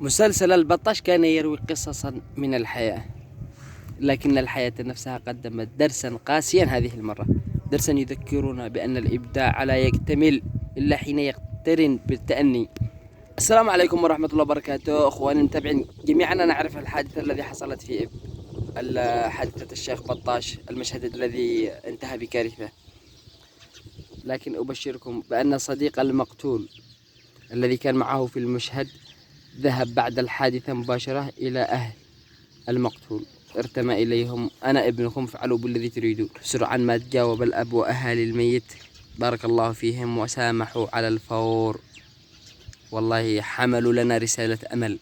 مسلسل البطاش كان يروي قصصا من الحياة، لكن الحياة نفسها قدمت درسا قاسيا هذه المرة، درسا يذكرنا بأن الإبداع لا يكتمل إلا حين يقترن بالتأني. السلام عليكم ورحمة الله وبركاته أخواني المتابعين جميعا. نعرف الحادثة الذي حصلت في حادثة الشيخ بطاش، المشهد الذي انتهى بكارثة، لكن أبشركم بأن صديق المقتول الذي كان معه في المشهد ذهب بعد الحادثة مباشرة إلى أهل المقتول، ارتمى إليهم: أنا ابنكم، فعلوا بالذي تريدون. سرعان ما تجاوب الأب وأهالي الميت بارك الله فيهم وسامحوا على الفور. والله حملوا لنا رسالة أمل،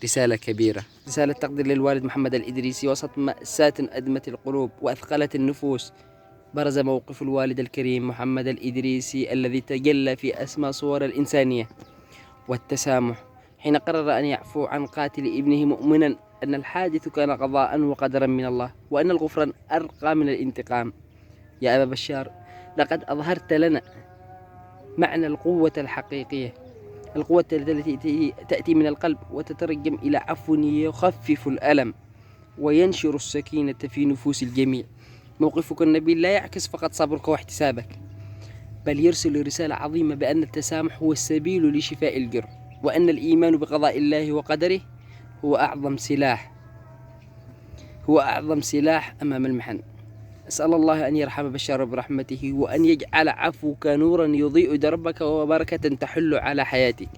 رسالة كبيرة، رسالة تقدير للوالد محمد الإدريسي وسط مأساة أدمت القلوب وأثقلت النفوس. برز موقف الوالد الكريم محمد الإدريسي الذي تجلى في أسمى صور الإنسانية والتسامح حين قرر أن يعفو عن قاتل ابنه، مؤمنا أن الحادث كان قضاء وقدرا من الله، وأن الغفران أرقى من الانتقام. يا أبا بشار، لقد أظهرت لنا معنى القوة الحقيقية، القوة التي تأتي من القلب وتترجم إلى عفو يخفف الألم وينشر السكينة في نفوس الجميع. موقفك النبيل لا يعكس فقط صبرك واحتسابك، بل يرسل رسالة عظيمة بأن التسامح هو السبيل لشفاء الجرح، وأن الإيمان بقضاء الله وقدره هو أعظم سلاح أمام المحن. أسأل الله أن يرحم بشار برحمته، وأن يجعل عفوك نورا يضيء دربك وبركة تحل على حياتك،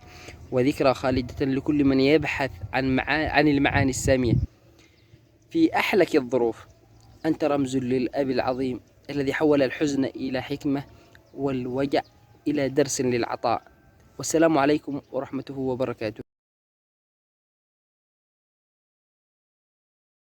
وذكرى خالدة لكل من يبحث عن المعاني السامية في أحلك الظروف. أنت رمز للأب العظيم الذي حول الحزن إلى حكمة والوجع إلى درس للعطاء. والسلام عليكم ورحمته وبركاته.